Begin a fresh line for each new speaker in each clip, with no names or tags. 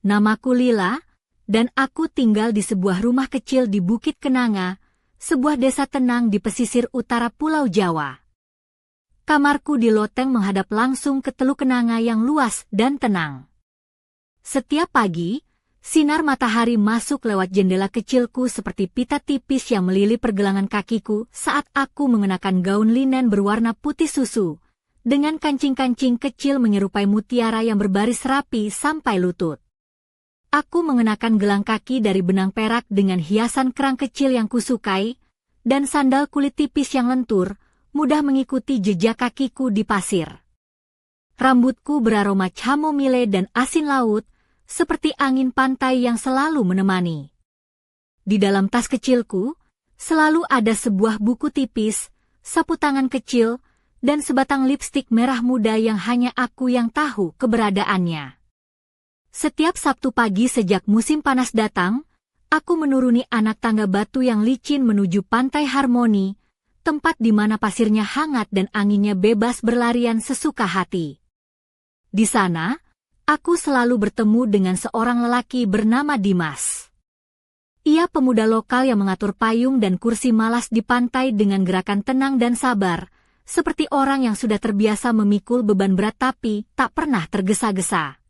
Namaku Lila, dan aku tinggal di sebuah rumah kecil di Bukit Kenanga, sebuah desa tenang di pesisir utara Pulau Jawa. Kamarku di loteng menghadap langsung ke Teluk Kenanga yang luas dan tenang. Setiap pagi, sinar matahari masuk lewat jendela kecilku seperti pita tipis yang melili pergelangan kakiku saat aku mengenakan gaun linen berwarna putih susu, dengan kancing-kancing kecil menyerupai mutiara yang berbaris rapi sampai lutut. Aku mengenakan gelang kaki dari benang perak dengan hiasan kerang kecil yang kusukai, dan sandal kulit tipis yang lentur, mudah mengikuti jejak kakiku di pasir. Rambutku beraroma chamomile dan asin laut, seperti angin pantai yang selalu menemani. Di dalam tas kecilku, selalu ada sebuah buku tipis, sapu tangan kecil, dan sebatang lipstik merah muda yang hanya aku yang tahu keberadaannya. Setiap Sabtu pagi sejak musim panas datang, aku menuruni anak tangga batu yang licin menuju Pantai Harmoni, tempat di mana pasirnya hangat dan anginnya bebas berlarian sesuka hati. Di sana, aku selalu bertemu dengan seorang lelaki bernama Dimas. Ia pemuda lokal yang mengatur payung dan kursi malas di pantai dengan gerakan tenang dan sabar, seperti orang yang sudah terbiasa memikul beban berat tapi tak pernah tergesa-gesa.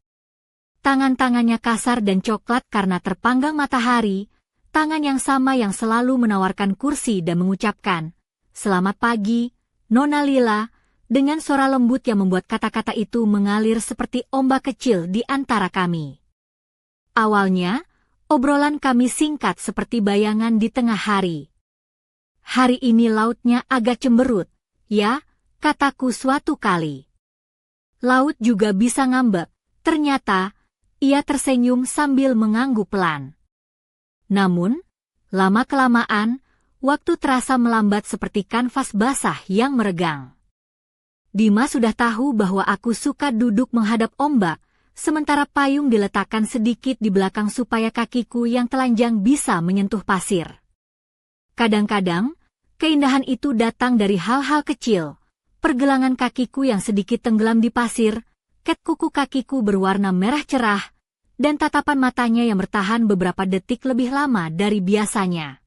Tangan-tangannya kasar dan coklat karena terpanggang matahari, tangan yang sama yang selalu menawarkan kursi dan mengucapkan, "Selamat pagi, Nona Lila," dengan suara lembut yang membuat kata-kata itu mengalir seperti ombak kecil di antara kami. Awalnya, obrolan kami singkat seperti bayangan di tengah hari. "Hari ini lautnya agak cemberut, ya," kataku suatu kali. "Laut juga bisa ngambek," ternyata, ia tersenyum sambil mengangguk pelan. Namun, lama-kelamaan, waktu terasa melambat seperti kanvas basah yang meregang. Dimas sudah tahu bahwa aku suka duduk menghadap ombak, sementara payung diletakkan sedikit di belakang supaya kakiku yang telanjang bisa menyentuh pasir. Kadang-kadang, keindahan itu datang dari hal-hal kecil, pergelangan kakiku yang sedikit tenggelam di pasir, ket kuku kakiku berwarna merah cerah, dan tatapan matanya yang bertahan beberapa detik lebih lama dari biasanya.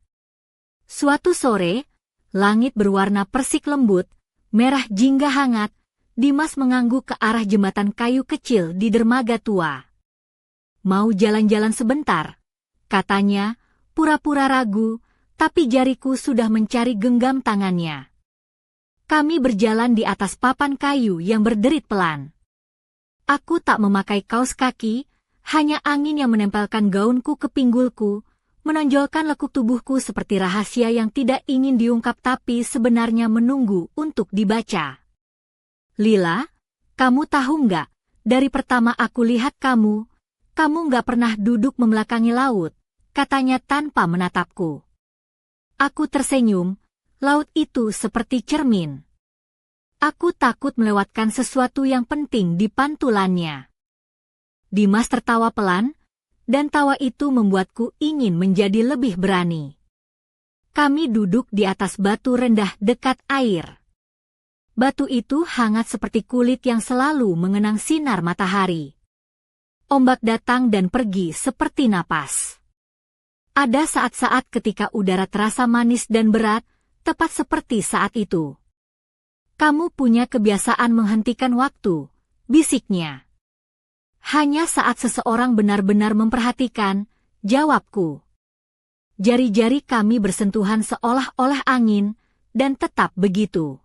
Suatu sore, langit berwarna persik lembut, merah jingga hangat, Dimas mengangguk ke arah jembatan kayu kecil di dermaga tua. "Mau jalan-jalan sebentar?" katanya, pura-pura ragu, tapi jariku sudah mencari genggam tangannya. Kami berjalan di atas papan kayu yang berderit pelan. Aku tak memakai kaos kaki, hanya angin yang menempelkan gaunku ke pinggulku, menonjolkan lekuk tubuhku seperti rahasia yang tidak ingin diungkap tapi sebenarnya menunggu untuk dibaca. "Lila, kamu tahu nggak, dari pertama aku lihat kamu nggak pernah duduk membelakangi laut," katanya tanpa menatapku. Aku tersenyum, laut itu seperti cermin. Aku takut melewatkan sesuatu yang penting di pantulannya. Dimas tertawa pelan, dan tawa itu membuatku ingin menjadi lebih berani. Kami duduk di atas batu rendah dekat air. Batu itu hangat seperti kulit yang selalu mengenang sinar matahari. Ombak datang dan pergi seperti napas. Ada saat-saat ketika udara terasa manis dan berat, tepat seperti saat itu. "Kamu punya kebiasaan menghentikan waktu," bisiknya. "Hanya saat seseorang benar-benar memperhatikan," jawabku. Jari-jari kami bersentuhan seolah-olah angin, dan tetap begitu.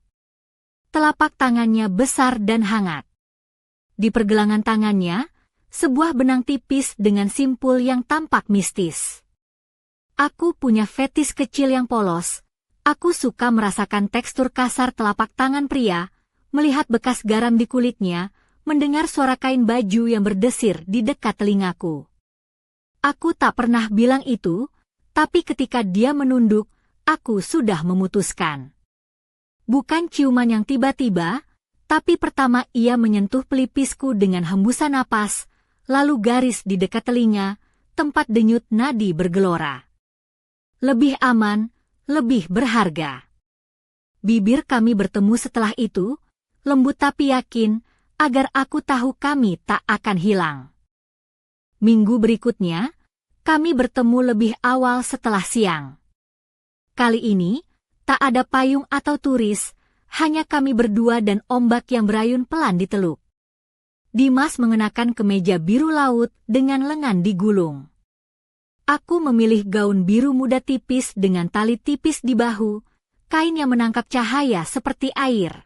Telapak tangannya besar dan hangat. Di pergelangan tangannya, sebuah benang tipis dengan simpul yang tampak mistis. Aku punya fetis kecil yang polos. Aku suka merasakan tekstur kasar telapak tangan pria, melihat bekas garam di kulitnya, mendengar suara kain baju yang berdesir di dekat telingaku. Aku tak pernah bilang itu, tapi ketika dia menunduk, aku sudah memutuskan. Bukan ciuman yang tiba-tiba, tapi pertama ia menyentuh pelipisku dengan hembusan napas, lalu garis di dekat telinga, tempat denyut nadi bergelora. Lebih aman, lebih berharga. Bibir kami bertemu setelah itu, lembut tapi yakin, agar aku tahu kami tak akan hilang. Minggu berikutnya, kami bertemu lebih awal setelah siang. Kali ini, tak ada payung atau turis, hanya kami berdua dan ombak yang berayun pelan di teluk. Dimas mengenakan kemeja biru laut dengan lengan digulung. Aku memilih gaun biru muda tipis dengan tali tipis di bahu, kain yang menangkap cahaya seperti air.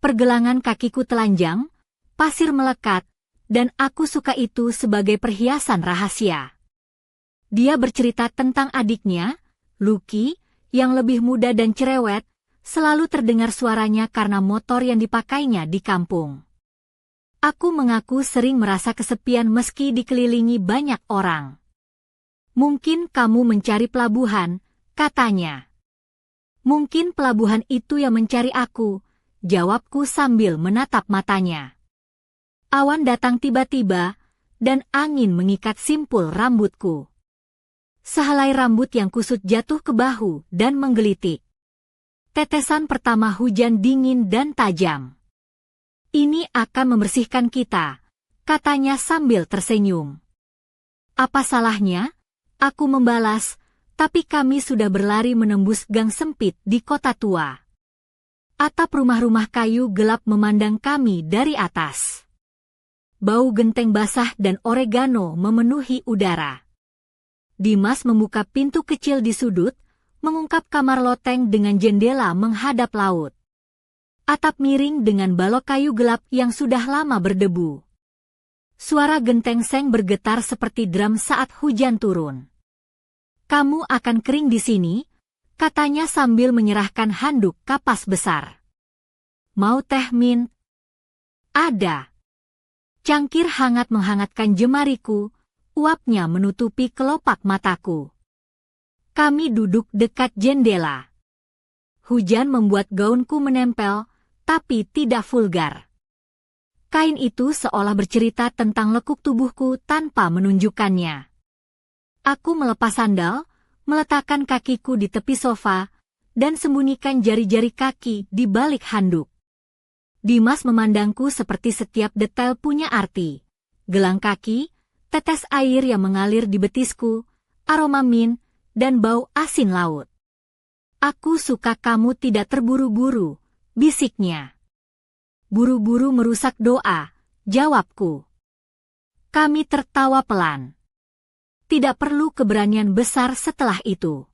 Pergelangan kakiku telanjang, pasir melekat, dan aku suka itu sebagai perhiasan rahasia. Dia bercerita tentang adiknya, Lucky, yang lebih muda dan cerewet, selalu terdengar suaranya karena motor yang dipakainya di kampung. Aku mengaku sering merasa kesepian meski dikelilingi banyak orang. Mungkin kamu mencari pelabuhan, katanya. Mungkin pelabuhan itu yang mencari aku, jawabku sambil menatap matanya. Awan datang tiba-tiba, dan angin mengikat simpul rambutku. Sehelai rambut yang kusut jatuh ke bahu dan menggelitik. Tetesan pertama hujan dingin dan tajam. Ini akan membersihkan kita, katanya sambil tersenyum. Apa salahnya? Aku membalas, tapi kami sudah berlari menembus gang sempit di kota tua. Atap rumah-rumah kayu gelap memandang kami dari atas. Bau genteng basah dan oregano memenuhi udara. Dimas membuka pintu kecil di sudut, mengungkap kamar loteng dengan jendela menghadap laut. Atap miring dengan balok kayu gelap yang sudah lama berdebu. Suara genteng seng bergetar seperti drum saat hujan turun. Kamu akan kering di sini, katanya sambil menyerahkan handuk kapas besar. Mau teh, Min? Ada. Cangkir hangat menghangatkan jemariku, uapnya menutupi kelopak mataku. Kami duduk dekat jendela. Hujan membuat gaunku menempel, tapi tidak vulgar. Kain itu seolah bercerita tentang lekuk tubuhku tanpa menunjukkannya. Aku melepas sandal, meletakkan kakiku di tepi sofa, dan sembunyikan jari-jari kaki di balik handuk. Dimas memandangku seperti setiap detail punya arti. Gelang kaki, tetes air yang mengalir di betisku, aroma min, dan bau asin laut. Aku suka kamu tidak terburu-buru, bisiknya. Buru-buru merusak doa, jawabku. Kami tertawa pelan. Tidak perlu keberanian besar setelah itu.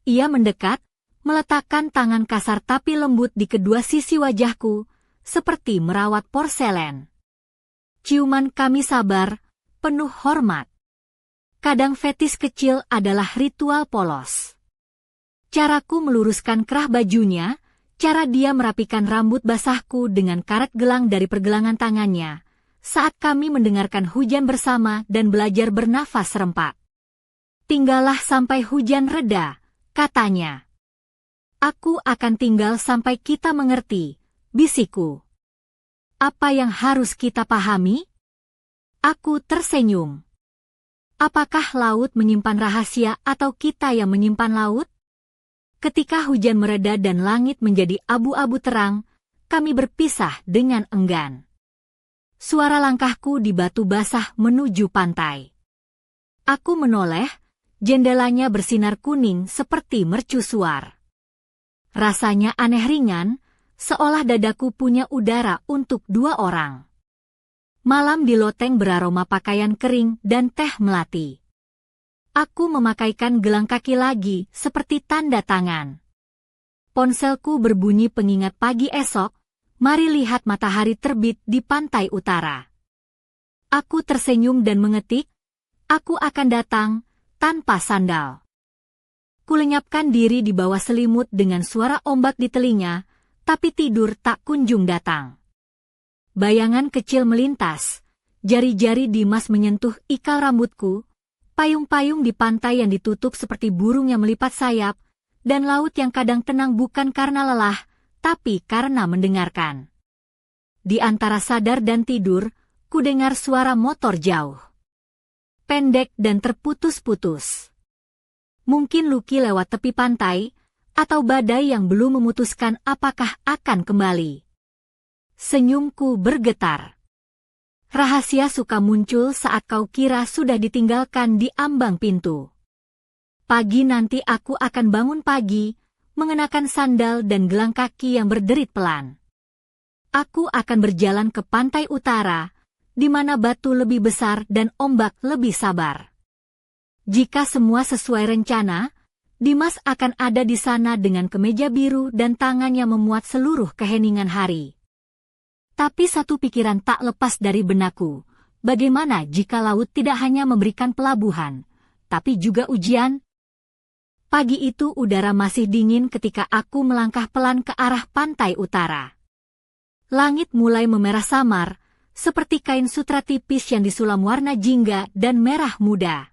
Ia mendekat, meletakkan tangan kasar tapi lembut di kedua sisi wajahku, seperti merawat porselen. Ciuman kami sabar, penuh hormat. Kadang fetis kecil adalah ritual polos. Caraku meluruskan kerah bajunya, cara dia merapikan rambut basahku dengan karet gelang dari pergelangan tangannya, saat kami mendengarkan hujan bersama dan belajar bernafas serempak. Tinggallah sampai hujan reda, katanya. Aku akan tinggal sampai kita mengerti, bisikku. Apa yang harus kita pahami? Aku tersenyum. Apakah laut menyimpan rahasia atau kita yang menyimpan laut? Ketika hujan mereda dan langit menjadi abu-abu terang, kami berpisah dengan enggan. Suara langkahku di batu basah menuju pantai. Aku menoleh, jendelanya bersinar kuning seperti mercusuar. Rasanya aneh ringan, seolah dadaku punya udara untuk 2 orang. Malam di loteng beraroma pakaian kering dan teh melati. Aku memakaikan gelang kaki lagi seperti tanda tangan. Ponselku berbunyi pengingat pagi esok, mari lihat matahari terbit di pantai utara. Aku tersenyum dan mengetik, aku akan datang, tanpa sandal. Kulenyapkan diri di bawah selimut dengan suara ombak di telinga, tapi tidur tak kunjung datang. Bayangan kecil melintas, jari-jari Dimas menyentuh ikal rambutku, payung-payung di pantai yang ditutup seperti burung yang melipat sayap, dan laut yang kadang tenang bukan karena lelah, tapi karena mendengarkan. Di antara sadar dan tidur, kudengar suara motor jauh. Pendek dan terputus-putus. Mungkin Lucky lewat tepi pantai, atau badai yang belum memutuskan apakah akan kembali. Senyumku bergetar. Rahasia suka muncul saat kau kira sudah ditinggalkan di ambang pintu. Pagi nanti aku akan bangun pagi, mengenakan sandal dan gelang kaki yang berderit pelan. Aku akan berjalan ke pantai utara, di mana batu lebih besar dan ombak lebih sabar. Jika semua sesuai rencana, Dimas akan ada di sana dengan kemeja biru dan tangannya memuat seluruh keheningan hari. Tapi satu pikiran tak lepas dari benakku, bagaimana jika laut tidak hanya memberikan pelabuhan, tapi juga ujian? Pagi itu udara masih dingin ketika aku melangkah pelan ke arah pantai utara. Langit mulai memerah samar, seperti kain sutra tipis yang disulam warna jingga dan merah muda.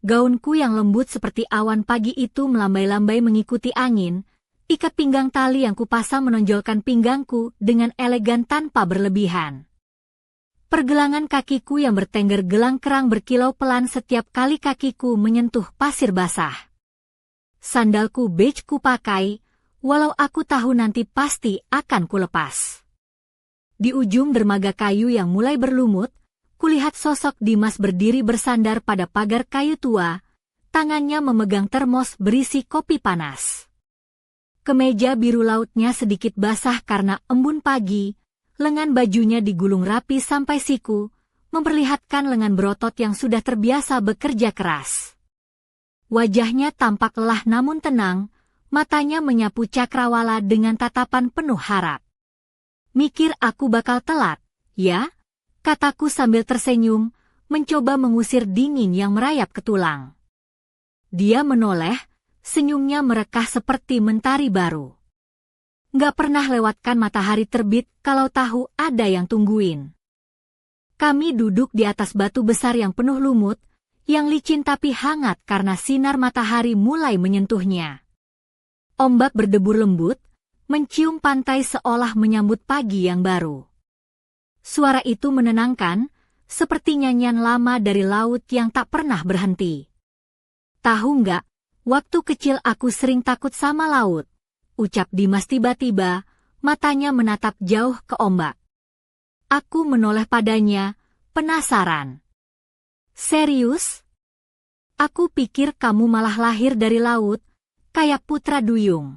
Gaunku yang lembut seperti awan pagi itu melambai-lambai mengikuti angin. Ikat pinggang tali yang kupasang menonjolkan pinggangku dengan elegan tanpa berlebihan. Pergelangan kakiku yang bertengger gelang kerang berkilau pelan setiap kali kakiku menyentuh pasir basah. Sandalku beige kupakai, walau aku tahu nanti pasti akan kulepas. Di ujung dermaga kayu yang mulai berlumut, kulihat sosok Dimas berdiri bersandar pada pagar kayu tua, tangannya memegang termos berisi kopi panas. Kemeja biru lautnya sedikit basah karena embun pagi, lengan bajunya digulung rapi sampai siku, memperlihatkan lengan berotot yang sudah terbiasa bekerja keras. Wajahnya tampak lelah namun tenang, matanya menyapu cakrawala dengan tatapan penuh harap. Mikir aku bakal telat, ya? Kataku sambil tersenyum, mencoba mengusir dingin yang merayap ke tulang. Dia menoleh, senyumnya merekah seperti mentari baru. Nggak pernah lewatkan matahari terbit kalau tahu ada yang tungguin. Kami duduk di atas batu besar yang penuh lumut, yang licin tapi hangat karena sinar matahari mulai menyentuhnya. Ombak berdebur lembut, mencium pantai seolah menyambut pagi yang baru. Suara itu menenangkan, seperti nyanyian lama dari laut yang tak pernah berhenti. Tahu nggak? Waktu kecil aku sering takut sama laut, ucap Dimas tiba-tiba, matanya menatap jauh ke ombak. Aku menoleh padanya, penasaran. Serius? Aku pikir kamu malah lahir dari laut, kayak putra duyung.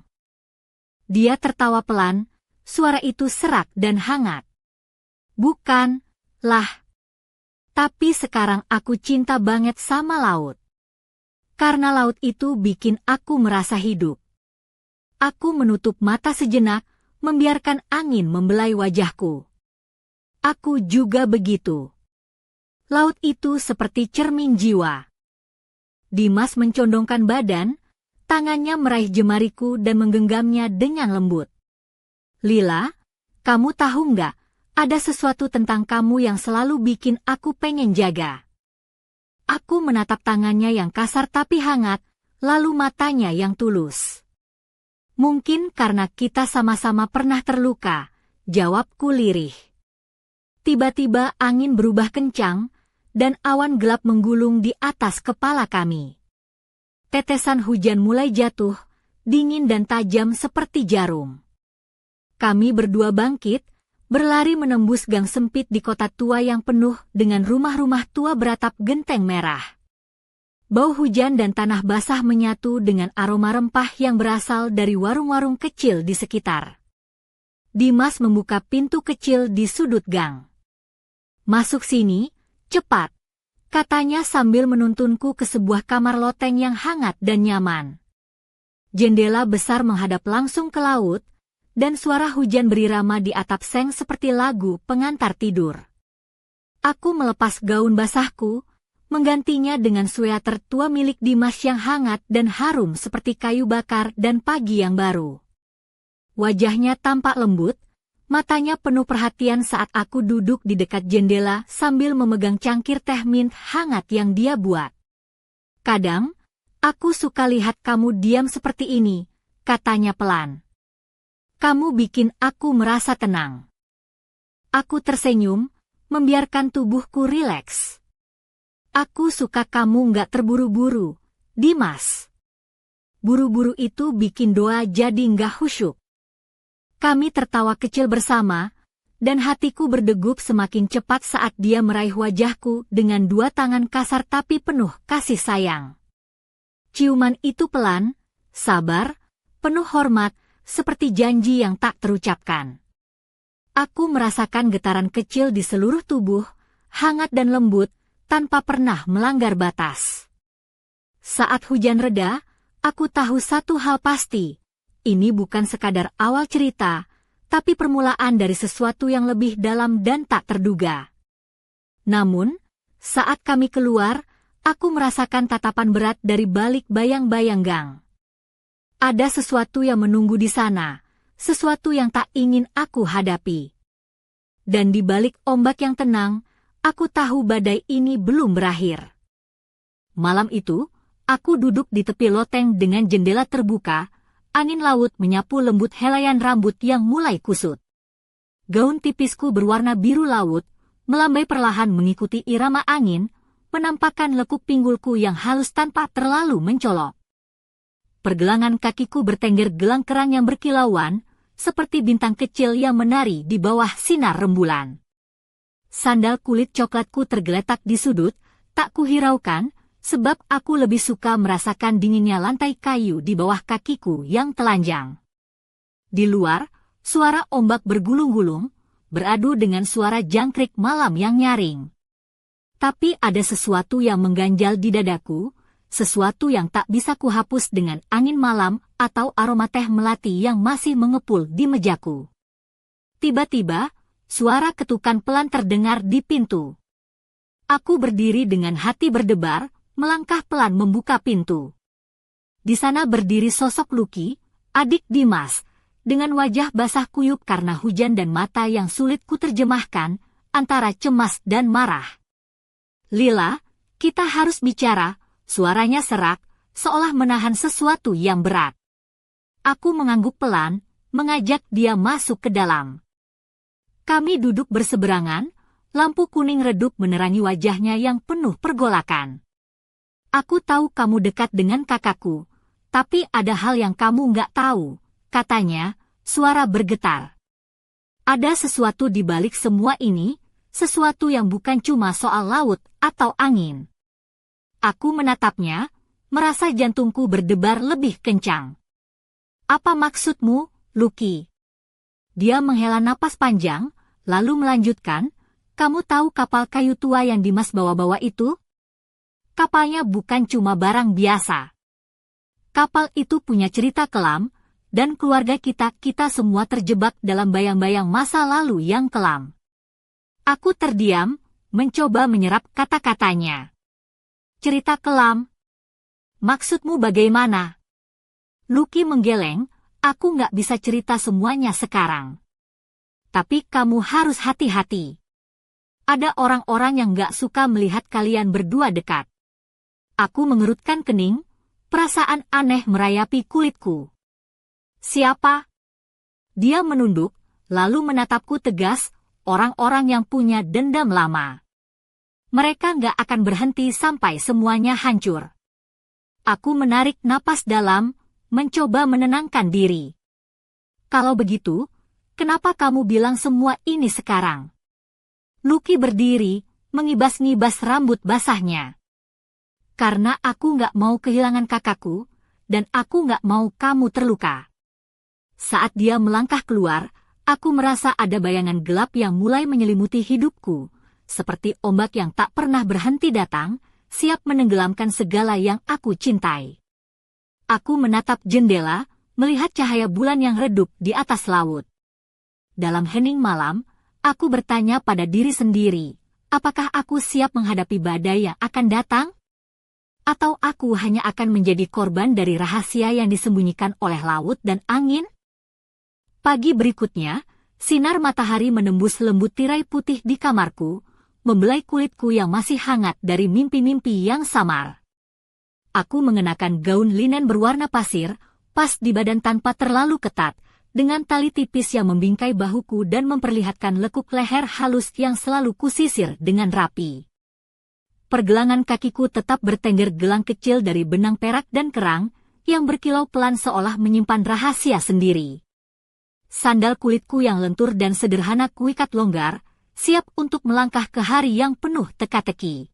Dia tertawa pelan, suara itu serak dan hangat. Bukan, lah. Tapi sekarang aku cinta banget sama laut. Karena laut itu bikin aku merasa hidup. Aku menutup mata sejenak, membiarkan angin membelai wajahku. Aku juga begitu. Laut itu seperti cermin jiwa. Dimas mencondongkan badan, tangannya meraih jemariku dan menggenggamnya dengan lembut. Lila, kamu tahu nggak, ada sesuatu tentang kamu yang selalu bikin aku pengen jaga. Aku menatap tangannya yang kasar tapi hangat, lalu matanya yang tulus. Mungkin karena kita sama-sama pernah terluka, jawabku lirih. Tiba-tiba angin berubah kencang, dan awan gelap menggulung di atas kepala kami. Tetesan hujan mulai jatuh, dingin dan tajam seperti jarum. Kami berdua bangkit, berlari menembus gang sempit di kota tua yang penuh dengan rumah-rumah tua beratap genteng merah. Bau hujan dan tanah basah menyatu dengan aroma rempah yang berasal dari warung-warung kecil di sekitar. Dimas membuka pintu kecil di sudut gang. Masuk sini, cepat, katanya sambil menuntunku ke sebuah kamar loteng yang hangat dan nyaman. Jendela besar menghadap langsung ke laut, dan suara hujan berirama di atap seng seperti lagu pengantar tidur. Aku melepas gaun basahku, menggantinya dengan sweater tua milik Dimas yang hangat dan harum seperti kayu bakar dan pagi yang baru. Wajahnya tampak lembut, matanya penuh perhatian saat aku duduk di dekat jendela sambil memegang cangkir teh mint hangat yang dia buat. Kadang, aku suka lihat kamu diam seperti ini, katanya pelan. Kamu bikin aku merasa tenang. Aku tersenyum, membiarkan tubuhku rileks. Aku suka kamu nggak terburu-buru, Dimas. Buru-buru itu bikin doa jadi nggak khusyuk. Kami tertawa kecil bersama, dan hatiku berdegup semakin cepat saat dia meraih wajahku dengan dua tangan kasar tapi penuh kasih sayang. Ciuman itu pelan, sabar, penuh hormat, seperti janji yang tak terucapkan. Aku merasakan getaran kecil di seluruh tubuh, hangat dan lembut, tanpa pernah melanggar batas. Saat hujan reda, aku tahu satu hal pasti. Ini bukan sekadar awal cerita, tapi permulaan dari sesuatu yang lebih dalam dan tak terduga. Namun, saat kami keluar, aku merasakan tatapan berat dari balik bayang-bayang gang. Ada sesuatu yang menunggu di sana, sesuatu yang tak ingin aku hadapi. Dan di balik ombak yang tenang, aku tahu badai ini belum berakhir. Malam itu, aku duduk di tepi loteng dengan jendela terbuka. Angin laut menyapu lembut helaian rambut yang mulai kusut. Gaun tipisku berwarna biru laut, melambai perlahan mengikuti irama angin, menampakkan lekuk pinggulku yang halus tanpa terlalu mencolok. Pergelangan kakiku bertengger gelang kerang yang berkilauan, seperti bintang kecil yang menari di bawah sinar rembulan. Sandal kulit coklatku tergeletak di sudut, tak kuhiraukan, sebab aku lebih suka merasakan dinginnya lantai kayu di bawah kakiku yang telanjang. Di luar, suara ombak bergulung-gulung, beradu dengan suara jangkrik malam yang nyaring. Tapi ada sesuatu yang mengganjal di dadaku, sesuatu yang tak bisa kuhapus dengan angin malam atau aroma teh melati yang masih mengepul di mejaku. Tiba-tiba, suara ketukan pelan terdengar di pintu. Aku berdiri dengan hati berdebar, melangkah pelan membuka pintu. Di sana berdiri sosok Lucky, adik Dimas, dengan wajah basah kuyup karena hujan dan mata yang sulit kuterjemahkan, antara cemas dan marah. "Lila, kita harus bicara," suaranya serak, seolah menahan sesuatu yang berat. Aku mengangguk pelan, mengajak dia masuk ke dalam. Kami duduk berseberangan, lampu kuning redup menerangi wajahnya yang penuh pergolakan. "Aku tahu kamu dekat dengan kakakku, tapi ada hal yang kamu nggak tahu," katanya, suara bergetar. "Ada sesuatu di balik semua ini, sesuatu yang bukan cuma soal laut atau angin." Aku menatapnya, merasa jantungku berdebar lebih kencang. "Apa maksudmu, Lucky?" Dia menghela napas panjang, lalu melanjutkan, "Kamu tahu kapal kayu tua yang Dimas bawa-bawa itu? Kapalnya bukan cuma barang biasa. Kapal itu punya cerita kelam, dan keluarga kita semua terjebak dalam bayang-bayang masa lalu yang kelam." Aku terdiam, mencoba menyerap kata-katanya. "Cerita kelam? Maksudmu bagaimana?" Lucky menggeleng, "Aku nggak bisa cerita semuanya sekarang. Tapi kamu harus hati-hati. Ada orang-orang yang nggak suka melihat kalian berdua dekat." Aku mengerutkan kening, perasaan aneh merayapi kulitku. "Siapa?" Dia menunduk, lalu menatapku tegas, "Orang-orang yang punya dendam lama. Mereka nggak akan berhenti sampai semuanya hancur." Aku menarik napas dalam, mencoba menenangkan diri. "Kalau begitu, kenapa kamu bilang semua ini sekarang?" Lucky berdiri, mengibas-ngibas rambut basahnya. "Karena aku nggak mau kehilangan kakakku, dan aku nggak mau kamu terluka." Saat dia melangkah keluar, aku merasa ada bayangan gelap yang mulai menyelimuti hidupku, seperti ombak yang tak pernah berhenti datang, siap menenggelamkan segala yang aku cintai. Aku menatap jendela, melihat cahaya bulan yang redup di atas laut. Dalam hening malam, aku bertanya pada diri sendiri, apakah aku siap menghadapi badai yang akan datang? Atau aku hanya akan menjadi korban dari rahasia yang disembunyikan oleh laut dan angin? Pagi berikutnya, sinar matahari menembus lembut tirai putih di kamarku, membelai kulitku yang masih hangat dari mimpi-mimpi yang samar. Aku mengenakan gaun linen berwarna pasir, pas di badan tanpa terlalu ketat, dengan tali tipis yang membingkai bahuku dan memperlihatkan lekuk leher halus yang selalu kusisir dengan rapi. Pergelangan kakiku tetap bertengger gelang kecil dari benang perak dan kerang, yang berkilau pelan seolah menyimpan rahasia sendiri. Sandal kulitku yang lentur dan sederhana kuikat longgar, siap untuk melangkah ke hari yang penuh teka-teki.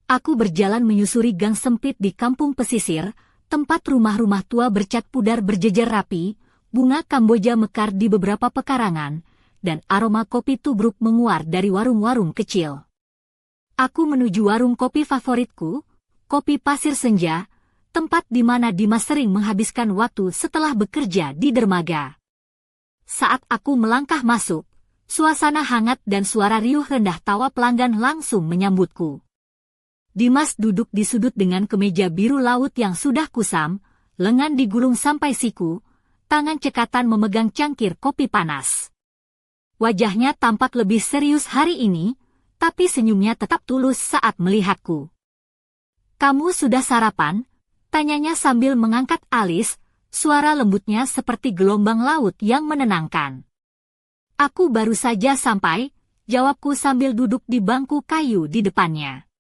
Aku berjalan menyusuri gang sempit di kampung pesisir, tempat rumah-rumah tua bercat pudar berjejer rapi, bunga Kamboja mekar di beberapa pekarangan, dan aroma kopi tubruk menguar dari warung-warung kecil. Aku menuju warung kopi favoritku, Kopi Pasir Senja, tempat di mana Dimas sering menghabiskan waktu setelah bekerja di dermaga. Saat aku melangkah masuk, suasana hangat dan suara riuh rendah tawa pelanggan langsung menyambutku. Dimas duduk di sudut dengan kemeja biru laut yang sudah kusam, lengan digulung sampai siku, tangan cekatan memegang cangkir kopi panas. Wajahnya tampak lebih serius hari ini, tapi senyumnya tetap tulus saat melihatku. "Kamu sudah sarapan?" tanyanya sambil mengangkat alis, suara lembutnya seperti gelombang laut yang menenangkan. "Aku baru saja sampai," jawabku sambil duduk di bangku kayu di depannya.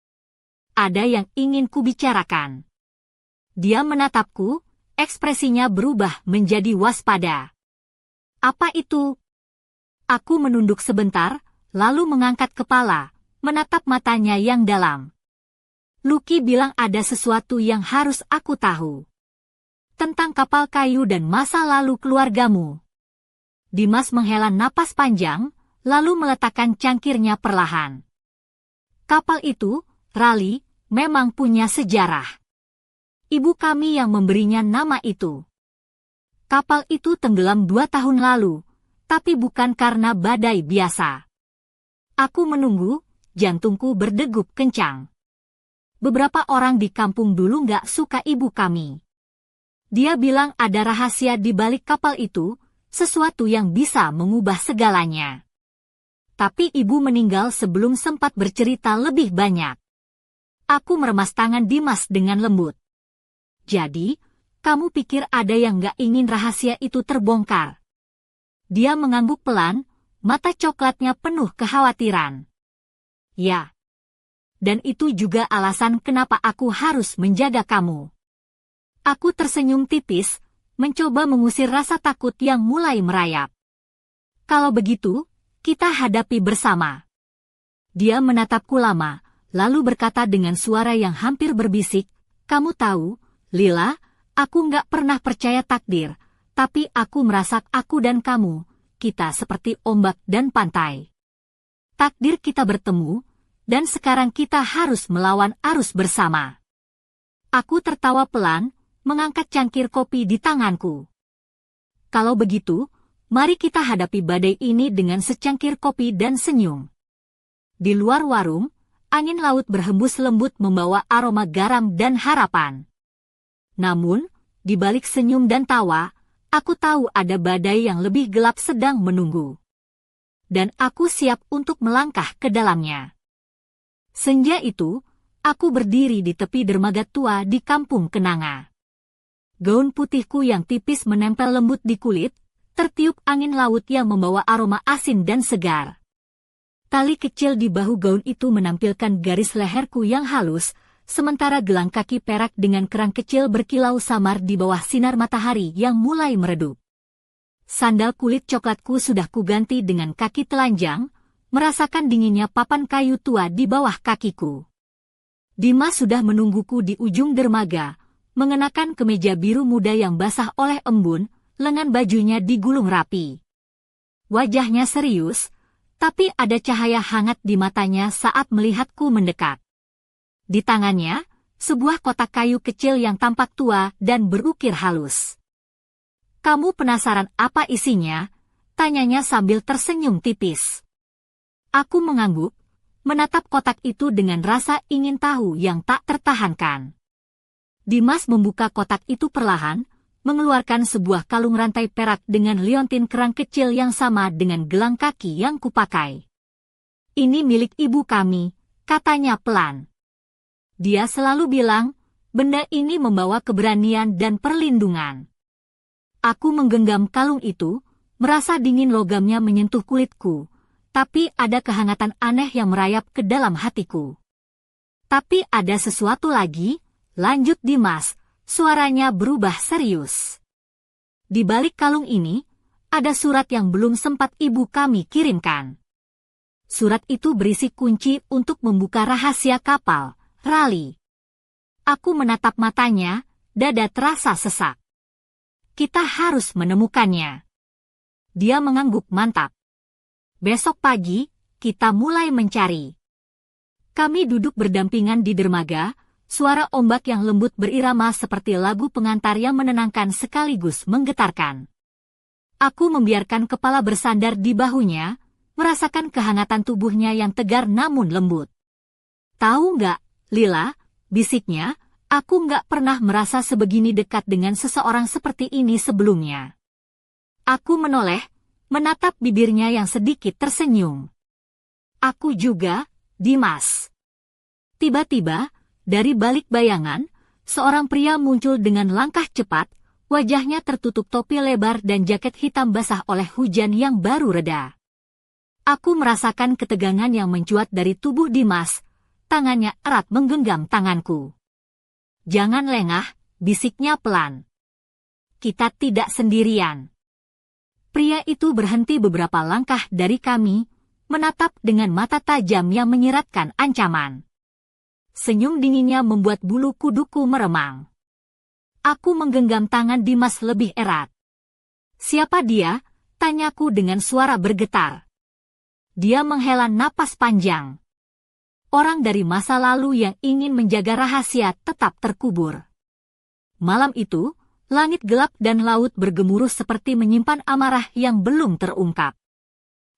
"Ada yang ingin kubicarakan." Dia menatapku, ekspresinya berubah menjadi waspada. "Apa itu?" Aku menunduk sebentar, lalu mengangkat kepala, menatap matanya yang dalam. "Lucky bilang ada sesuatu yang harus aku tahu. Tentang kapal kayu dan masa lalu keluargamu." Dimas menghela napas panjang, lalu meletakkan cangkirnya perlahan. "Kapal itu, Raleigh, memang punya sejarah. Ibu kami yang memberinya nama itu. Kapal itu tenggelam 2 tahun lalu, tapi bukan karena badai biasa." Aku menunggu, jantungku berdegup kencang. Beberapa orang di kampung dulu nggak suka ibu kami. Dia bilang ada rahasia di balik kapal itu, sesuatu yang bisa mengubah segalanya. Tapi ibu meninggal sebelum sempat bercerita lebih banyak. Aku meremas tangan Dimas dengan lembut. "Jadi, kamu pikir ada yang nggak ingin rahasia itu terbongkar?" Dia mengangguk pelan, mata coklatnya penuh kekhawatiran. "Ya. Dan itu juga alasan kenapa aku harus menjaga kamu." Aku tersenyum tipis, mencoba mengusir rasa takut yang mulai merayap. "Kalau begitu, kita hadapi bersama." Dia menatapku lama, lalu berkata dengan suara yang hampir berbisik, "Kamu tahu, Lila, aku nggak pernah percaya takdir, tapi aku merasa aku dan kamu, kita seperti ombak dan pantai. Takdir kita bertemu, dan sekarang kita harus melawan arus bersama." Aku tertawa pelan, mengangkat cangkir kopi di tanganku. "Kalau begitu, mari kita hadapi badai ini dengan secangkir kopi dan senyum." Di luar warung, angin laut berhembus lembut membawa aroma garam dan harapan. Namun, di balik senyum dan tawa, aku tahu ada badai yang lebih gelap sedang menunggu. Dan aku siap untuk melangkah ke dalamnya. Senja itu, aku berdiri di tepi dermaga tua di kampung kenanga. Gaun putihku yang tipis menempel lembut di kulit, tertiup angin laut yang membawa aroma asin dan segar. Tali kecil di bahu gaun itu menampilkan garis leherku yang halus, sementara gelang kaki perak dengan kerang kecil berkilau samar di bawah sinar matahari yang mulai meredup. Sandal kulit coklatku sudah kuganti dengan kaki telanjang, merasakan dinginnya papan kayu tua di bawah kakiku. Dimas sudah menungguku di ujung dermaga, mengenakan kemeja biru muda yang basah oleh embun, lengan bajunya digulung rapi. Wajahnya serius, tapi ada cahaya hangat di matanya saat melihatku mendekat. Di tangannya, sebuah kotak kayu kecil yang tampak tua dan berukir halus. "Kamu penasaran apa isinya?" tanyanya sambil tersenyum tipis. Aku mengangguk, menatap kotak itu dengan rasa ingin tahu yang tak tertahankan. Dimas membuka kotak itu perlahan, mengeluarkan sebuah kalung rantai perak dengan liontin kerang kecil yang sama dengan gelang kaki yang kupakai. "Ini milik ibu kami," katanya pelan. Dia selalu bilang, benda ini membawa keberanian dan perlindungan. Aku menggenggam kalung itu, merasa dingin logamnya menyentuh kulitku, tapi ada kehangatan aneh yang merayap ke dalam hatiku. "Tapi ada sesuatu lagi," lanjut Dimas, suaranya berubah serius. "Di balik kalung ini, ada surat yang belum sempat ibu kami kirimkan. Surat itu berisi kunci untuk membuka rahasia kapal, Raleigh. Aku menatap matanya, dada terasa sesak. Kita harus menemukannya. Dia mengangguk mantap. Besok pagi, kita mulai mencari. Kami duduk berdampingan di dermaga, suara ombak yang lembut berirama seperti lagu pengantar yang menenangkan sekaligus menggetarkan. Aku membiarkan kepala bersandar di bahunya, merasakan kehangatan tubuhnya yang tegar namun lembut. Tahu nggak, Lila, bisiknya, aku nggak pernah merasa sebegini dekat dengan seseorang seperti ini sebelumnya. Aku menoleh, menatap bibirnya yang sedikit tersenyum. Aku juga, Dimas. Tiba-tiba, dari balik bayangan, seorang pria muncul dengan langkah cepat, wajahnya tertutup topi lebar dan jaket hitam basah oleh hujan yang baru reda. Aku merasakan ketegangan yang mencuat dari tubuh Dimas, tangannya erat menggenggam tanganku. Jangan lengah, bisiknya pelan. Kita tidak sendirian. Pria itu berhenti beberapa langkah dari kami, menatap dengan mata tajam yang menyiratkan ancaman. Senyum dinginnya membuat bulu kuduku meremang. Aku menggenggam tangan Dimas lebih erat. Siapa dia? Tanyaku dengan suara bergetar. Dia menghela napas panjang. Orang dari masa lalu yang ingin menjaga rahasia tetap terkubur. Malam itu, langit gelap dan laut bergemuruh seperti menyimpan amarah yang belum terungkap.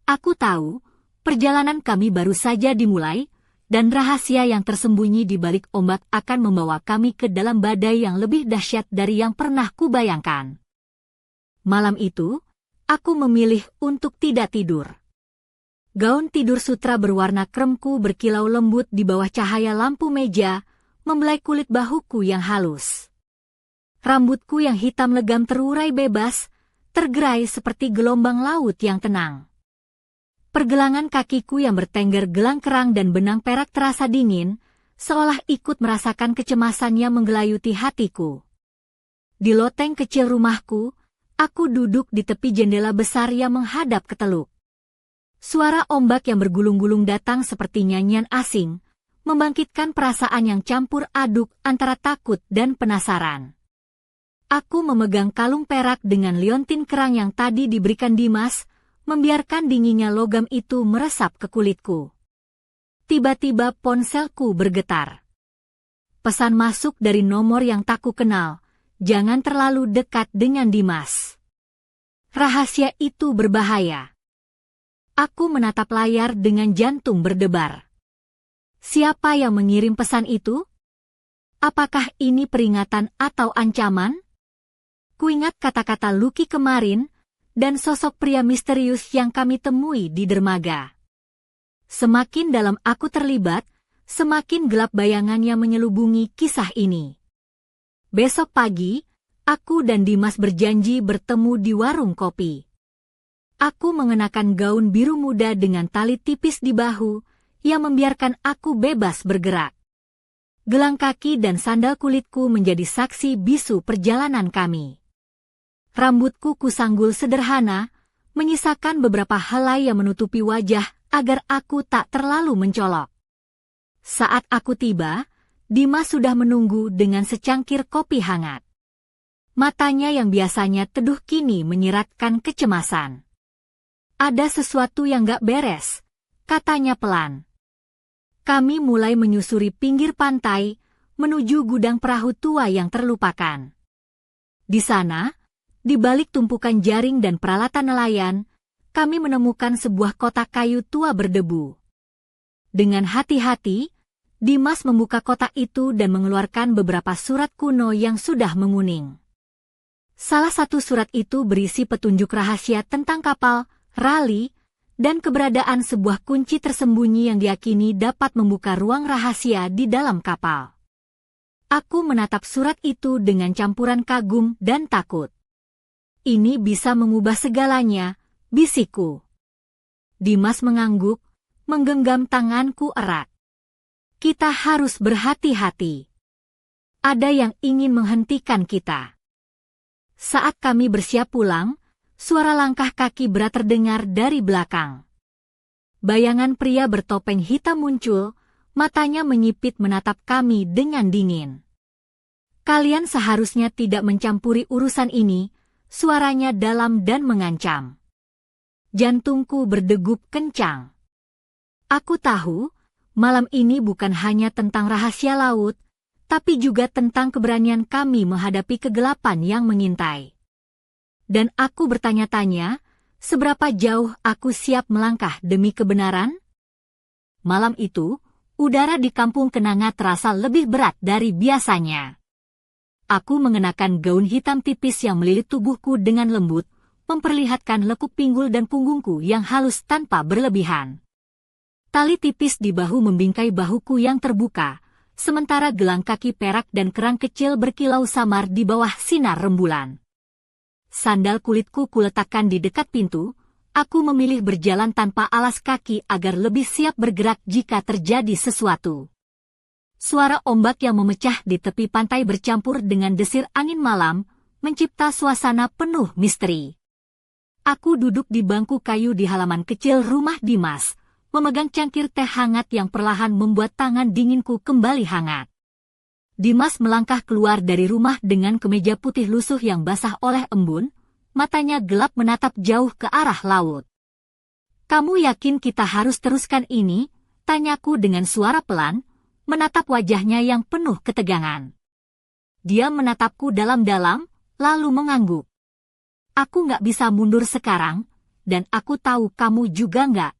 Aku tahu, perjalanan kami baru saja dimulai, dan rahasia yang tersembunyi di balik ombak akan membawa kami ke dalam badai yang lebih dahsyat dari yang pernah kubayangkan. Malam itu, aku memilih untuk tidak tidur. Gaun tidur sutra berwarna kremku berkilau lembut di bawah cahaya lampu meja, membelai kulit bahuku yang halus. Rambutku yang hitam legam terurai bebas, tergerai seperti gelombang laut yang tenang. Pergelangan kakiku yang bertengger gelang kerang dan benang perak terasa dingin, seolah ikut merasakan kecemasan yang menggelayuti hatiku. Di loteng kecil rumahku, aku duduk di tepi jendela besar yang menghadap ke teluk. Suara ombak yang bergulung-gulung datang seperti nyanyian asing, membangkitkan perasaan yang campur aduk antara takut dan penasaran. Aku memegang kalung perak dengan liontin kerang yang tadi diberikan Dimas, membiarkan dinginnya logam itu meresap ke kulitku. Tiba-tiba ponselku bergetar. Pesan masuk dari nomor yang tak kukenal, jangan terlalu dekat dengan Dimas. Rahasia itu berbahaya. Aku menatap layar dengan jantung berdebar. Siapa yang mengirim pesan itu? Apakah ini peringatan atau ancaman? Kuingat kata-kata Lucky kemarin, dan sosok pria misterius yang kami temui di dermaga. Semakin dalam aku terlibat, semakin gelap bayangan yang menyelubungi kisah ini. Besok pagi, aku dan Dimas berjanji bertemu di warung kopi. Aku mengenakan gaun biru muda dengan tali tipis di bahu, yang membiarkan aku bebas bergerak. Gelang kaki dan sandal kulitku menjadi saksi bisu perjalanan kami. Rambutku kusanggul sederhana, menyisakan beberapa helai yang menutupi wajah agar aku tak terlalu mencolok. Saat aku tiba, Dimas sudah menunggu dengan secangkir kopi hangat. Matanya yang biasanya teduh kini menyiratkan kecemasan. Ada sesuatu yang gak beres, katanya pelan. Kami mulai menyusuri pinggir pantai, menuju gudang perahu tua yang terlupakan. Di sana, di balik tumpukan jaring dan peralatan nelayan, kami menemukan sebuah kotak kayu tua berdebu. Dengan hati-hati, Dimas membuka kotak itu dan mengeluarkan beberapa surat kuno yang sudah menguning. Salah satu surat itu berisi petunjuk rahasia tentang kapal Raleigh dan keberadaan sebuah kunci tersembunyi yang diyakini dapat membuka ruang rahasia di dalam kapal. Aku menatap surat itu dengan campuran kagum dan takut. Ini bisa mengubah segalanya, bisikku. Dimas mengangguk, menggenggam tanganku erat. Kita harus berhati-hati. Ada yang ingin menghentikan kita. Saat kami bersiap pulang, suara langkah kaki berat terdengar dari belakang. Bayangan pria bertopeng hitam muncul, matanya menyipit menatap kami dengan dingin. Kalian seharusnya tidak mencampuri urusan ini, suaranya dalam dan mengancam. Jantungku berdegup kencang. Aku tahu, malam ini bukan hanya tentang rahasia laut, tapi juga tentang keberanian kami menghadapi kegelapan yang mengintai. Dan aku bertanya-tanya, seberapa jauh aku siap melangkah demi kebenaran? Malam itu, udara di kampung Kenanga terasa lebih berat dari biasanya. Aku mengenakan gaun hitam tipis yang melilit tubuhku dengan lembut, memperlihatkan lekuk pinggul dan punggungku yang halus tanpa berlebihan. Tali tipis di bahu membingkai bahuku yang terbuka, sementara gelang kaki perak dan kerang kecil berkilau samar di bawah sinar rembulan. Sandal kulitku kuletakkan di dekat pintu, aku memilih berjalan tanpa alas kaki agar lebih siap bergerak jika terjadi sesuatu. Suara ombak yang memecah di tepi pantai bercampur dengan desir angin malam, mencipta suasana penuh misteri. Aku duduk di bangku kayu di halaman kecil rumah Dimas, memegang cangkir teh hangat yang perlahan membuat tangan dinginku kembali hangat. Dimas melangkah keluar dari rumah dengan kemeja putih lusuh yang basah oleh embun, matanya gelap menatap jauh ke arah laut. "Kamu yakin kita harus teruskan ini?" tanyaku dengan suara pelan, menatap wajahnya yang penuh ketegangan. Dia menatapku dalam-dalam, lalu mengangguk. "Aku nggak bisa mundur sekarang, dan aku tahu kamu juga nggak."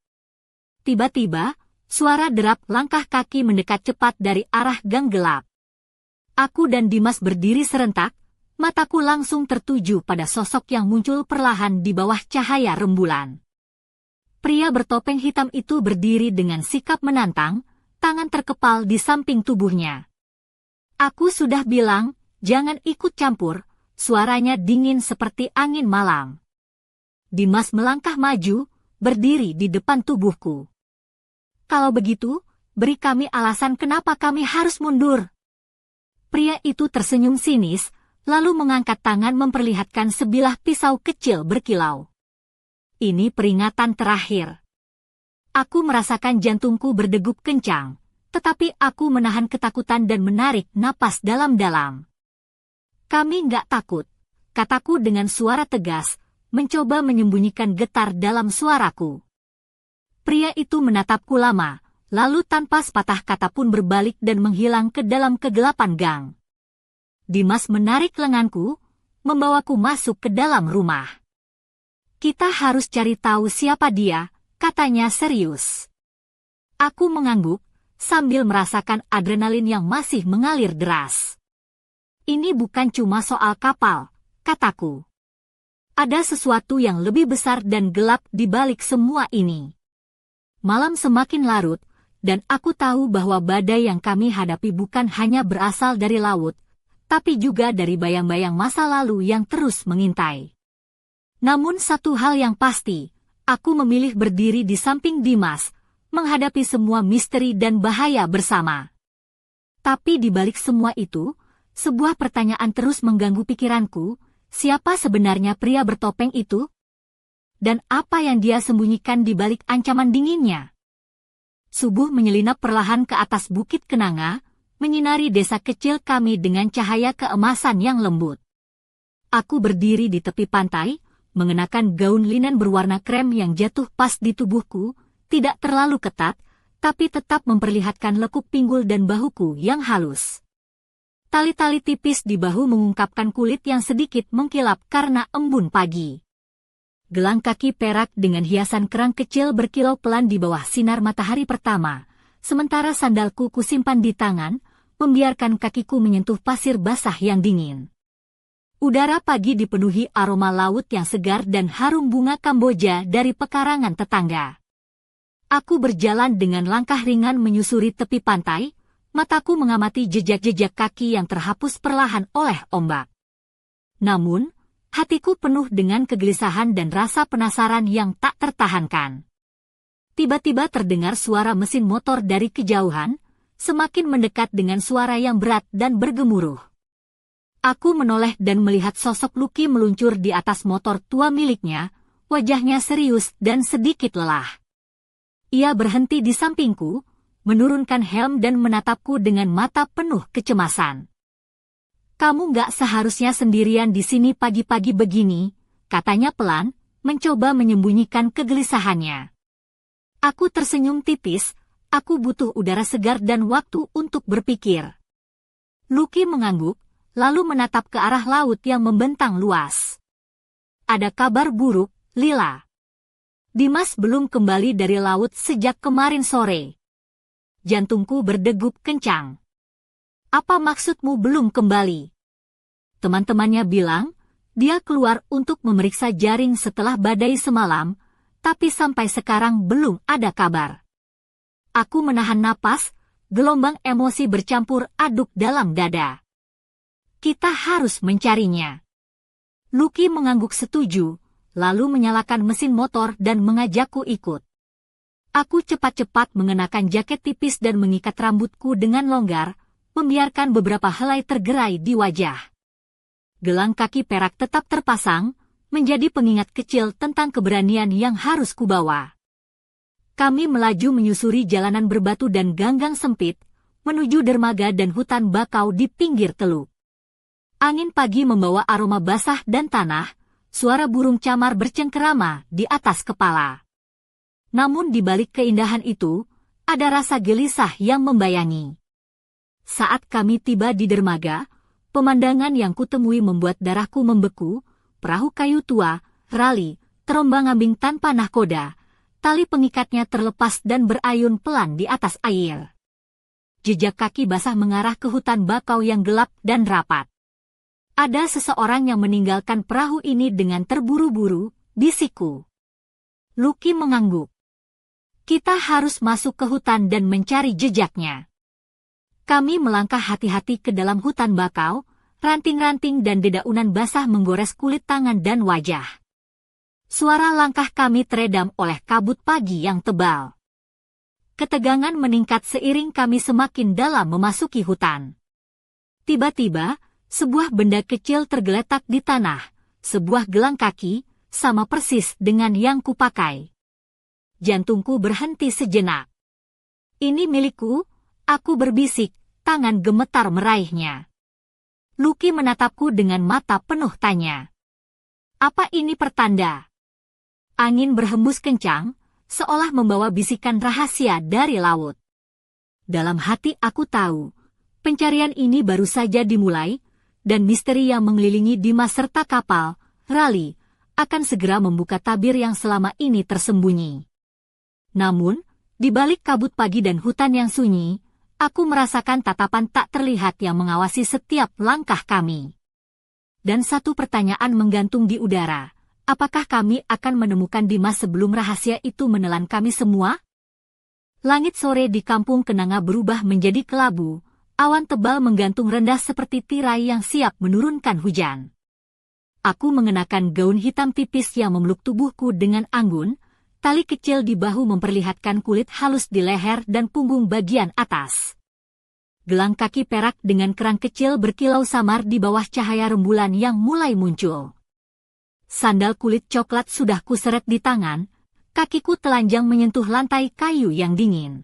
Tiba-tiba, suara derap langkah kaki mendekat cepat dari arah gang gelap. Aku dan Dimas berdiri serentak, mataku langsung tertuju pada sosok yang muncul perlahan di bawah cahaya rembulan. Pria bertopeng hitam itu berdiri dengan sikap menantang, tangan terkepal di samping tubuhnya. "Aku sudah bilang, jangan ikut campur," suaranya dingin seperti angin malam. Dimas melangkah maju, berdiri di depan tubuhku. "Kalau begitu, beri kami alasan kenapa kami harus mundur." Pria itu tersenyum sinis, lalu mengangkat tangan memperlihatkan sebilah pisau kecil berkilau. "Ini peringatan terakhir." Aku merasakan jantungku berdegup kencang, tetapi aku menahan ketakutan dan menarik napas dalam-dalam. "Kami nggak takut," kataku dengan suara tegas, mencoba menyembunyikan getar dalam suaraku. Pria itu menatapku lama, lalu tanpa sepatah kata pun berbalik dan menghilang ke dalam kegelapan gang. Dimas menarik lenganku, membawaku masuk ke dalam rumah. "Kita harus cari tahu siapa dia," katanya serius. Aku mengangguk, sambil merasakan adrenalin yang masih mengalir deras. "Ini bukan cuma soal kapal," kataku. "Ada sesuatu yang lebih besar dan gelap di balik semua ini." Malam semakin larut, dan aku tahu bahwa badai yang kami hadapi bukan hanya berasal dari laut, tapi juga dari bayang-bayang masa lalu yang terus mengintai. Namun satu hal yang pasti, aku memilih berdiri di samping Dimas, menghadapi semua misteri dan bahaya bersama. Tapi di balik semua itu, sebuah pertanyaan terus mengganggu pikiranku, siapa sebenarnya pria bertopeng itu? Dan apa yang dia sembunyikan di balik ancaman dinginnya? Subuh menyelinap perlahan ke atas Bukit Kenanga, menyinari desa kecil kami dengan cahaya keemasan yang lembut. Aku berdiri di tepi pantai, mengenakan gaun linen berwarna krem yang jatuh pas di tubuhku, tidak terlalu ketat, tapi tetap memperlihatkan lekuk pinggul dan bahuku yang halus. Tali-tali tipis di bahu mengungkapkan kulit yang sedikit mengkilap karena embun pagi. Gelang kaki perak dengan hiasan kerang kecil berkilau pelan di bawah sinar matahari pertama, sementara sandalku kusimpan di tangan, membiarkan kakiku menyentuh pasir basah yang dingin. Udara pagi dipenuhi aroma laut yang segar dan harum bunga Kamboja dari pekarangan tetangga. Aku berjalan dengan langkah ringan menyusuri tepi pantai, mataku mengamati jejak-jejak kaki yang terhapus perlahan oleh ombak. Namun, hatiku penuh dengan kegelisahan dan rasa penasaran yang tak tertahankan. Tiba-tiba terdengar suara mesin motor dari kejauhan, semakin mendekat dengan suara yang berat dan bergemuruh. Aku menoleh dan melihat sosok Lucky meluncur di atas motor tua miliknya, wajahnya serius dan sedikit lelah. Ia berhenti di sampingku, menurunkan helm dan menatapku dengan mata penuh kecemasan. "Kamu nggak seharusnya sendirian di sini pagi-pagi begini," katanya pelan, mencoba menyembunyikan kegelisahannya. Aku tersenyum tipis, aku butuh udara segar dan waktu untuk berpikir. Lucky mengangguk, lalu menatap ke arah laut yang membentang luas. "Ada kabar buruk, Lila. Dimas belum kembali dari laut sejak kemarin sore." Jantungku berdegup kencang. "Apa maksudmu belum kembali?" Teman-temannya bilang, dia keluar untuk memeriksa jaring setelah badai semalam, tapi sampai sekarang belum ada kabar. Aku menahan napas, gelombang emosi bercampur aduk dalam dada. "Kita harus mencarinya." Lucky mengangguk setuju, lalu menyalakan mesin motor dan mengajakku ikut. Aku cepat-cepat mengenakan jaket tipis dan mengikat rambutku dengan longgar, membiarkan beberapa helai tergerai di wajah. Gelang kaki perak tetap terpasang, menjadi pengingat kecil tentang keberanian yang harus kubawa. Kami melaju menyusuri jalanan berbatu dan ganggang sempit, menuju dermaga dan hutan bakau di pinggir teluk. Angin pagi membawa aroma basah dan tanah, suara burung camar bercengkerama di atas kepala. Namun di balik keindahan itu, ada rasa gelisah yang membayangi. Saat kami tiba di dermaga, pemandangan yang kutemui membuat darahku membeku, perahu kayu tua, rali, terombang-ambing tanpa nahkoda, tali pengikatnya terlepas dan berayun pelan di atas air. Jejak kaki basah mengarah ke hutan bakau yang gelap dan rapat. "Ada seseorang yang meninggalkan perahu ini dengan terburu-buru," bisikku. Lucky mengangguk. "Kita harus masuk ke hutan dan mencari jejaknya." Kami melangkah hati-hati ke dalam hutan bakau, ranting-ranting dan dedaunan basah menggores kulit tangan dan wajah. Suara langkah kami teredam oleh kabut pagi yang tebal. Ketegangan meningkat seiring kami semakin dalam memasuki hutan. Tiba-tiba, sebuah benda kecil tergeletak di tanah, sebuah gelang kaki, sama persis dengan yang kupakai. Jantungku berhenti sejenak. "Ini milikku," aku berbisik, tangan gemetar meraihnya. Lucky menatapku dengan mata penuh tanya. "Apa ini pertanda?" Angin berhembus kencang, seolah membawa bisikan rahasia dari laut. Dalam hati aku tahu, pencarian ini baru saja dimulai, dan misteri yang mengelilingi Dimas serta kapal, Raleigh, akan segera membuka tabir yang selama ini tersembunyi. Namun, di balik kabut pagi dan hutan yang sunyi, aku merasakan tatapan tak terlihat yang mengawasi setiap langkah kami. Dan satu pertanyaan menggantung di udara. Apakah kami akan menemukan Dimas sebelum rahasia itu menelan kami semua? Langit sore di kampung Kenanga berubah menjadi kelabu, awan tebal menggantung rendah seperti tirai yang siap menurunkan hujan. Aku mengenakan gaun hitam tipis yang memeluk tubuhku dengan anggun, tali kecil di bahu memperlihatkan kulit halus di leher dan punggung bagian atas. Gelang kaki perak dengan kerang kecil berkilau samar di bawah cahaya rembulan yang mulai muncul. Sandal kulit coklat sudah kuseret di tangan, kakiku telanjang menyentuh lantai kayu yang dingin.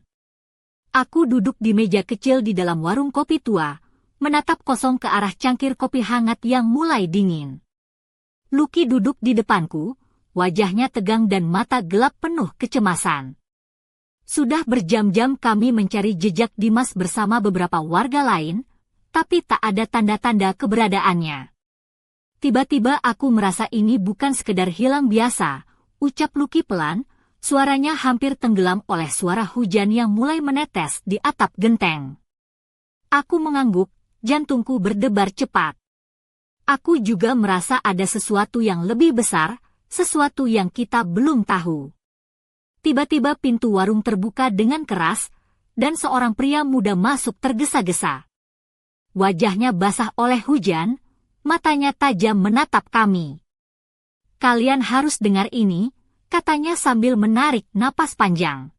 Aku duduk di meja kecil di dalam warung kopi tua, menatap kosong ke arah cangkir kopi hangat yang mulai dingin. Lucky duduk di depanku, wajahnya tegang dan mata gelap penuh kecemasan. Sudah berjam-jam kami mencari jejak Dimas bersama beberapa warga lain, tapi tak ada tanda-tanda keberadaannya. Tiba-tiba aku merasa ini bukan sekedar hilang biasa, ucap Lucky pelan, suaranya hampir tenggelam oleh suara hujan yang mulai menetes di atap genteng. Aku mengangguk, jantungku berdebar cepat. Aku juga merasa ada sesuatu yang lebih besar, sesuatu yang kita belum tahu. Tiba-tiba pintu warung terbuka dengan keras, dan seorang pria muda masuk tergesa-gesa. Wajahnya basah oleh hujan, matanya tajam menatap kami. "Kalian harus dengar ini," katanya sambil menarik napas panjang.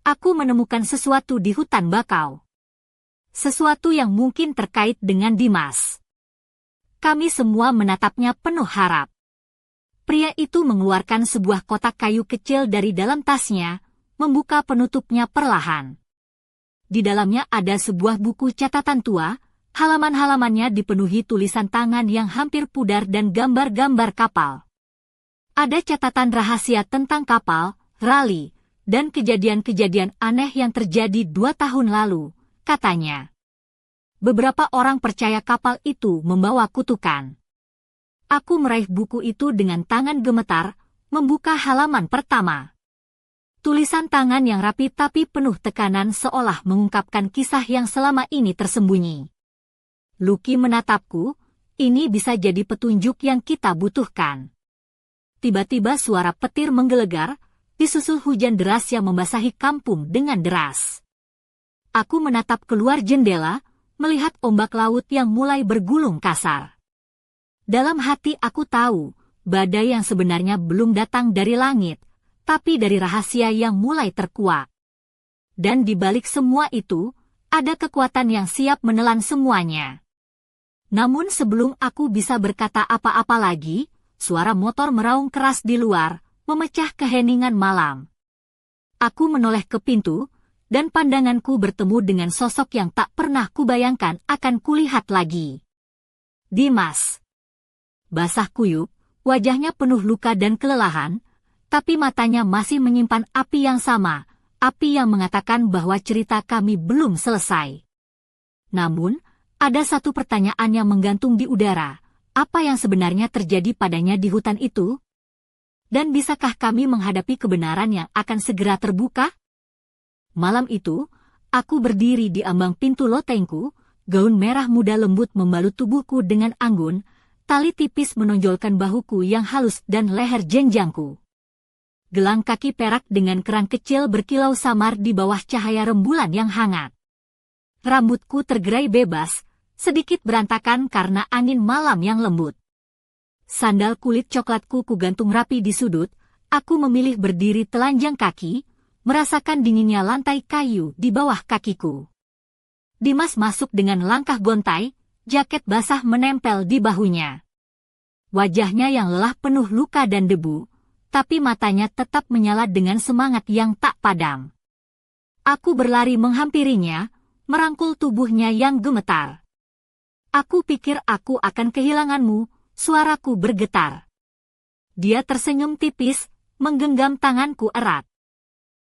"Aku menemukan sesuatu di hutan bakau. Sesuatu yang mungkin terkait dengan Dimas." Kami semua menatapnya penuh harap. Pria itu mengeluarkan sebuah kotak kayu kecil dari dalam tasnya, membuka penutupnya perlahan. Di dalamnya ada sebuah buku catatan tua, halaman-halamannya dipenuhi tulisan tangan yang hampir pudar dan gambar-gambar kapal. Ada catatan rahasia tentang kapal, rali, dan kejadian-kejadian aneh yang terjadi 2 tahun lalu, katanya. Beberapa orang percaya kapal itu membawa kutukan. Aku meraih buku itu dengan tangan gemetar, membuka halaman pertama. Tulisan tangan yang rapi tapi penuh tekanan seolah mengungkapkan kisah yang selama ini tersembunyi. Lucky menatapku, ini bisa jadi petunjuk yang kita butuhkan. Tiba-tiba suara petir menggelegar, disusul hujan deras yang membasahi kampung dengan deras. Aku menatap keluar jendela, melihat ombak laut yang mulai bergulung kasar. Dalam hati aku tahu, badai yang sebenarnya belum datang dari langit, tapi dari rahasia yang mulai terkuak. Dan di balik semua itu, ada kekuatan yang siap menelan semuanya. Namun sebelum aku bisa berkata apa-apa lagi, suara motor meraung keras di luar, memecah keheningan malam. Aku menoleh ke pintu, dan pandanganku bertemu dengan sosok yang tak pernah kubayangkan akan kulihat lagi. Dimas. Basah kuyup, wajahnya penuh luka dan kelelahan, tapi matanya masih menyimpan api yang sama, api yang mengatakan bahwa cerita kami belum selesai. Namun, ada satu pertanyaan yang menggantung di udara, apa yang sebenarnya terjadi padanya di hutan itu? Dan bisakah kami menghadapi kebenaran yang akan segera terbuka? Malam itu, aku berdiri di ambang pintu lotengku, gaun merah muda lembut membalut tubuhku dengan anggun, tali tipis menonjolkan bahuku yang halus dan leher jenjangku. Gelang kaki perak dengan kerang kecil berkilau samar di bawah cahaya rembulan yang hangat. Rambutku tergerai bebas, sedikit berantakan karena angin malam yang lembut. Sandal kulit coklatku kugantung rapi di sudut, aku memilih berdiri telanjang kaki, merasakan dinginnya lantai kayu di bawah kakiku. Dimas masuk dengan langkah gontai, jaket basah menempel di bahunya. Wajahnya yang lelah penuh luka dan debu, tapi matanya tetap menyala dengan semangat yang tak padam. Aku berlari menghampirinya, merangkul tubuhnya yang gemetar. Aku pikir aku akan kehilanganmu, suaraku bergetar. Dia tersenyum tipis, menggenggam tanganku erat.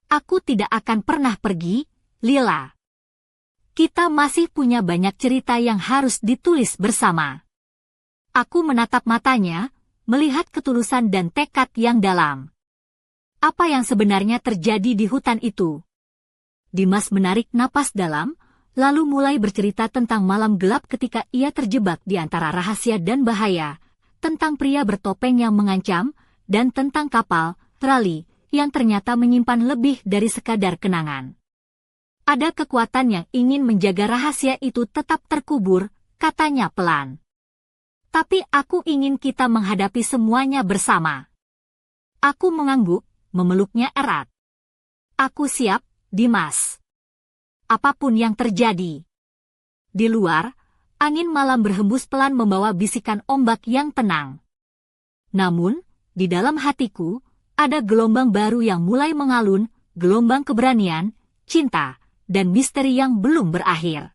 Aku tidak akan pernah pergi, Lila. Kita masih punya banyak cerita yang harus ditulis bersama. Aku menatap matanya, melihat ketulusan dan tekad yang dalam. Apa yang sebenarnya terjadi di hutan itu? Dimas menarik napas dalam, lalu mulai bercerita tentang malam gelap ketika ia terjebak di antara rahasia dan bahaya, tentang pria bertopeng yang mengancam, dan tentang kapal, rali, yang ternyata menyimpan lebih dari sekadar kenangan. Ada kekuatan yang ingin menjaga rahasia itu tetap terkubur, katanya pelan. Tapi aku ingin kita menghadapi semuanya bersama. Aku mengangguk, memeluknya erat. Aku siap, Dimas. Apapun yang terjadi. Di luar, angin malam berhembus pelan membawa bisikan ombak yang tenang. Namun, di dalam hatiku, ada gelombang baru yang mulai mengalun, gelombang keberanian, cinta, dan misteri yang belum berakhir.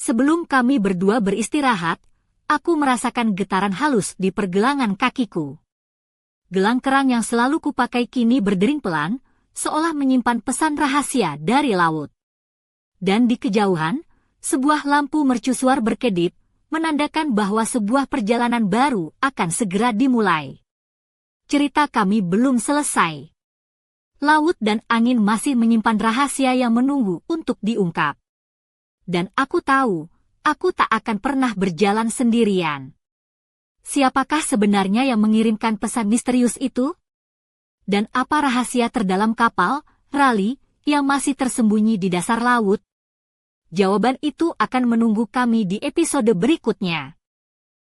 Sebelum kami berdua beristirahat, aku merasakan getaran halus di pergelangan kakiku. Gelang kerang yang selalu kupakai kini berdering pelan, seolah menyimpan pesan rahasia dari laut. Dan di kejauhan, sebuah lampu mercusuar berkedip, menandakan bahwa sebuah perjalanan baru akan segera dimulai. Cerita kami belum selesai. Laut dan angin masih menyimpan rahasia yang menunggu untuk diungkap. Dan aku tahu, aku tak akan pernah berjalan sendirian. Siapakah sebenarnya yang mengirimkan pesan misterius itu? Dan apa rahasia terdalam kapal, rali, yang masih tersembunyi di dasar laut? Jawaban itu akan menunggu kami di episode berikutnya.